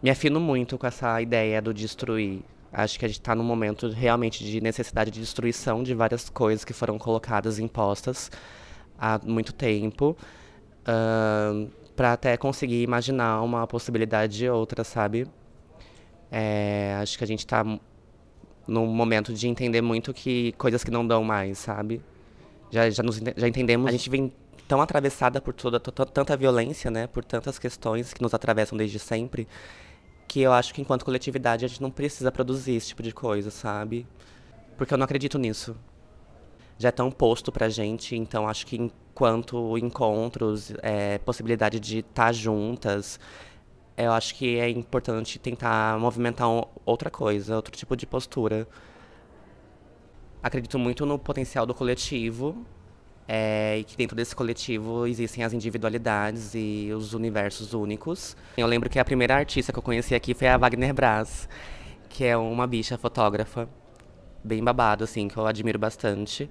Me afino muito com essa ideia do destruir. Acho que a gente está num momento realmente de necessidade de destruição de várias coisas que foram colocadas, impostas há muito tempo, para até conseguir imaginar uma possibilidade de outra, sabe? Acho que a gente está num momento de entender muito que coisas que não dão mais, sabe? Já entendemos. A gente vem tão atravessada por tanta violência, né? Por tantas questões que nos atravessam desde sempre, que eu acho que enquanto coletividade a gente não precisa produzir esse tipo de coisa, sabe? Porque eu não acredito nisso. Já é tão posto pra gente, então acho que enquanto encontros, possibilidade de estar juntas, eu acho que é importante tentar movimentar outra coisa, outro tipo de postura. Acredito muito no potencial do coletivo, e que dentro desse coletivo existem as individualidades e os universos únicos. Eu lembro que a primeira artista que eu conheci aqui foi a Wagner Brás, que é uma bicha fotógrafa, bem babado, assim, que eu admiro bastante.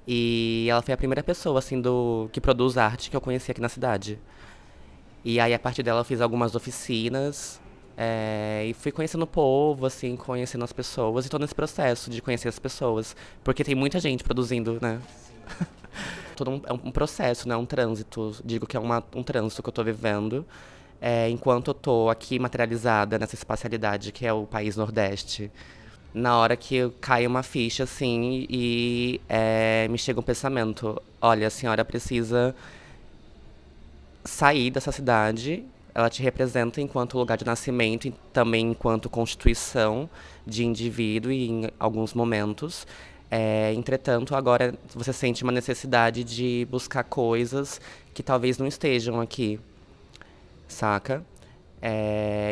E ela foi a primeira pessoa, assim, que produz arte que eu conheci aqui na cidade. E aí, a partir dela, eu fiz algumas oficinas, e fui conhecendo o povo, assim, conhecendo as pessoas, e tô nesse processo de conhecer as pessoas. Porque tem muita gente produzindo, né? É um processo, né? Um trânsito. Digo que é um trânsito que eu tô vivendo. Enquanto eu tô aqui materializada nessa espacialidade que é o país Nordeste. Na hora que cai uma ficha, assim, e me chega um pensamento. Olha, a senhora precisa sair dessa cidade. Ela te representa enquanto lugar de nascimento e também enquanto constituição de indivíduo e em alguns momentos. Entretanto, agora você sente uma necessidade de buscar coisas que talvez não estejam aqui, saca?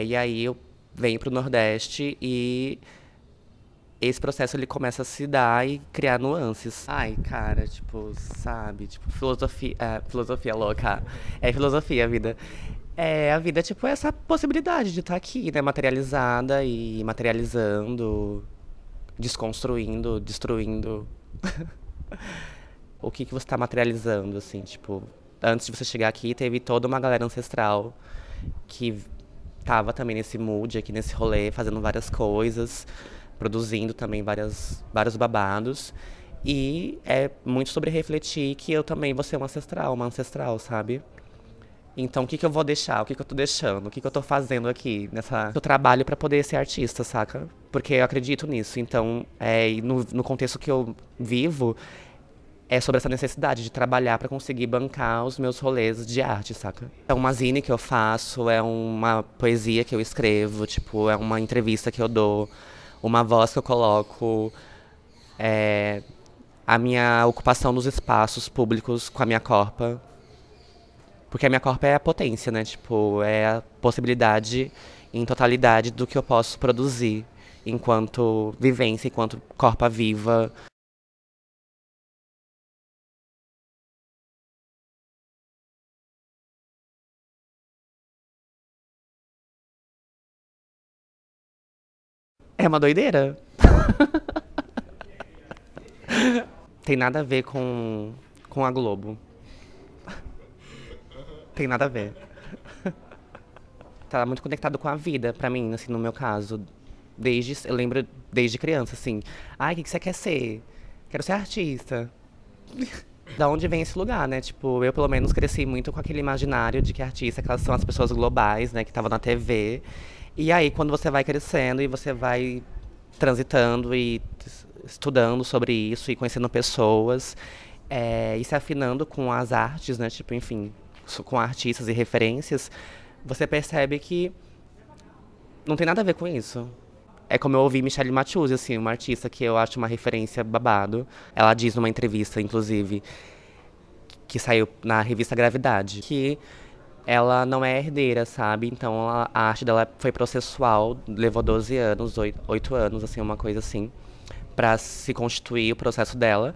E aí eu venho pro Nordeste e esse processo ele começa a se dar e criar nuances. Ai, cara, tipo, sabe? Tipo, filosofia louca. É filosofia a vida. A vida, tipo, é essa possibilidade de estar aqui, né? Materializada e materializando, desconstruindo, destruindo. O que você está materializando, assim, tipo, antes de você chegar aqui, teve toda uma galera ancestral que tava também nesse mood, aqui nesse rolê, fazendo várias coisas, produzindo também vários babados. E é muito sobre refletir que eu também vou ser uma ancestral, sabe? Então, o que eu vou deixar? O que eu tô deixando? O que eu tô fazendo aqui eu trabalho pra poder ser artista, saca? Porque eu acredito nisso. Então, e no contexto que eu vivo, é sobre essa necessidade de trabalhar pra conseguir bancar os meus rolês de arte, saca? É uma zine que eu faço, é uma poesia que eu escrevo, tipo, é uma entrevista que eu dou, uma voz que eu coloco, a minha ocupação dos espaços públicos com a minha corpa. Porque a minha corpo é a potência, né? Tipo, é a possibilidade em totalidade do que eu posso produzir enquanto vivência, enquanto corpa viva. É uma doideira. Tem nada a ver com a Globo. Tem nada a ver. Tá muito conectado com a vida, pra mim, assim, no meu caso. Eu lembro desde criança, assim. Ai, o que você quer ser? Quero ser artista. Da onde vem esse lugar, né? Tipo, eu pelo menos cresci muito com aquele imaginário de que artista, que elas são as pessoas globais, né? Que estavam na TV. E aí, quando você vai crescendo e você vai transitando e estudando sobre isso e conhecendo pessoas, e se afinando com as artes, né? Tipo, enfim, com artistas e referências, você percebe que não tem nada a ver com isso. É como eu ouvi Michelle Mathieu, assim, uma artista que eu acho uma referência babado. Ela diz numa entrevista, inclusive, que saiu na revista Gravidade, que ela não é herdeira, sabe? Então a arte dela foi processual, levou 12 anos, 8 anos, assim, uma coisa assim, pra se constituir o processo dela,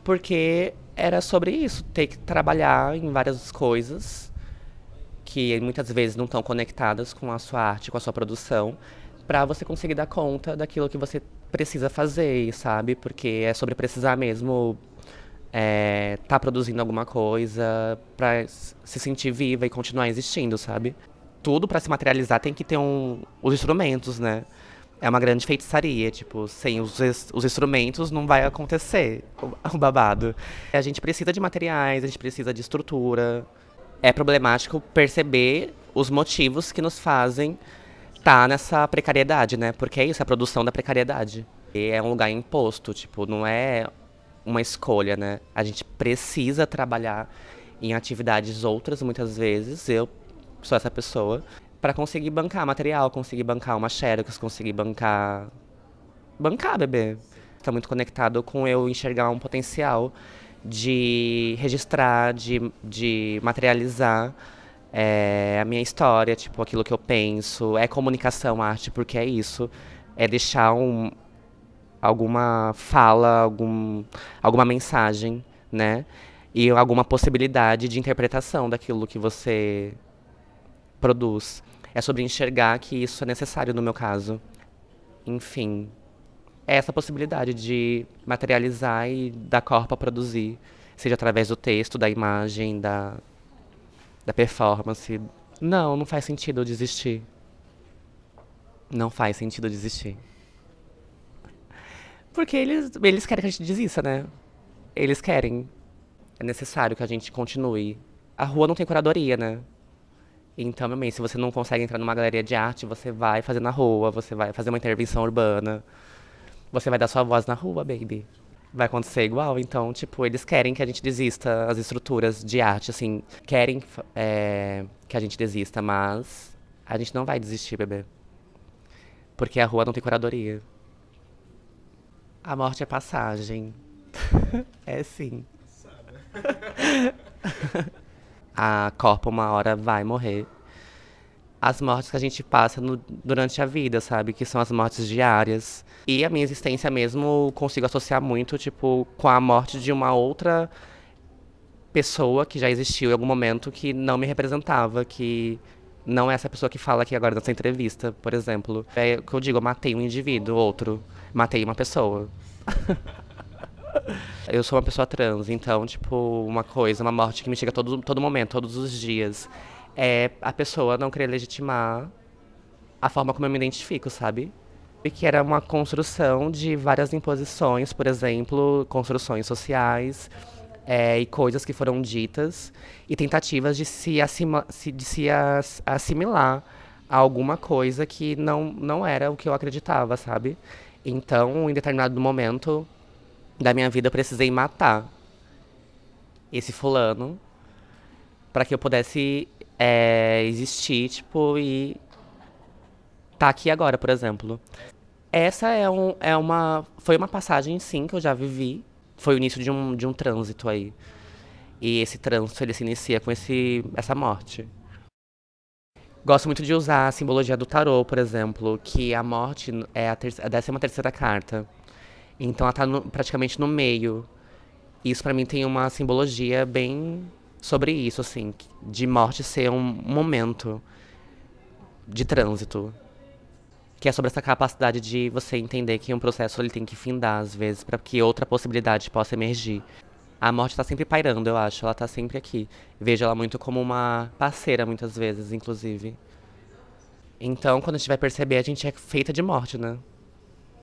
porque era sobre isso, ter que trabalhar em várias coisas que muitas vezes não estão conectadas com a sua arte, com a sua produção, pra você conseguir dar conta daquilo que você precisa fazer, sabe? Porque é sobre precisar mesmo tá produzindo alguma coisa pra se sentir viva e continuar existindo, sabe? Tudo pra se materializar tem que ter os instrumentos, né? É uma grande feitiçaria, tipo, sem os instrumentos não vai acontecer o babado. A gente precisa de materiais, a gente precisa de estrutura. É problemático perceber os motivos que nos fazem estar nessa precariedade, né? Porque é isso, é a produção da precariedade. E é um lugar imposto, tipo, não é uma escolha, né? A gente precisa trabalhar em atividades outras, muitas vezes. Eu sou essa pessoa. Pra conseguir bancar material, conseguir bancar uma Xerox, conseguir bancar. Bancar, bebê. Tá muito conectado com eu enxergar um potencial de registrar, de materializar a minha história, tipo, aquilo que eu penso. É comunicação, arte, porque é isso. É deixar alguma fala, alguma mensagem, né? E alguma possibilidade de interpretação daquilo que você produz. É sobre enxergar que isso é necessário no meu caso. Enfim, é essa possibilidade de materializar e dar corpo a produzir, seja através do texto, da imagem, da performance. Não, não faz sentido eu desistir. Não faz sentido eu desistir. Porque eles querem que a gente desista, né? Eles querem. É necessário que a gente continue. A rua não tem curadoria, né? Então, meu bem, se você não consegue entrar numa galeria de arte, você vai fazer na rua, você vai fazer uma intervenção urbana, você vai dar sua voz na rua, baby. Vai acontecer igual, então, tipo, eles querem que a gente desista, as estruturas de arte, assim, querem que a gente desista, mas a gente não vai desistir, bebê. Porque a rua não tem curadoria. A morte é passagem. É sim. A corpo uma hora vai morrer. As mortes que a gente passa durante a vida, sabe? Que são as mortes diárias. E a minha existência mesmo consigo associar muito, tipo, com a morte de uma outra pessoa que já existiu em algum momento que não me representava, que não é essa pessoa que fala aqui agora nessa entrevista, por exemplo. É o que eu digo, eu matei um indivíduo, outro. Matei uma pessoa. Eu sou uma pessoa trans, então, tipo, uma morte que me chega todo momento, todos os dias. É a pessoa não querer legitimar a forma como eu me identifico, sabe? E que era uma construção de várias imposições, por exemplo, construções sociais, e coisas que foram ditas, e tentativas de assimilar a alguma coisa que não era o que eu acreditava, sabe? Então, em determinado momento da minha vida, eu precisei matar esse fulano para que eu pudesse existir, tipo, e tá aqui agora, por exemplo. Essa foi uma passagem, sim, que eu já vivi. Foi o início de um trânsito aí. E esse trânsito, ele se inicia com essa morte. Gosto muito de usar a simbologia do tarô, por exemplo, que a morte é a 13ª carta. Então ela tá praticamente no meio. Isso pra mim tem uma simbologia bem sobre isso, assim, de morte ser um momento de trânsito. que é sobre essa capacidade de você entender que um processo ele tem que findar, às vezes, para que outra possibilidade possa emergir. A morte tá sempre pairando, eu acho. Ela tá sempre aqui. Vejo ela muito como uma parceira, muitas vezes, inclusive. Então, quando a gente vai perceber, a gente é feita de morte, né?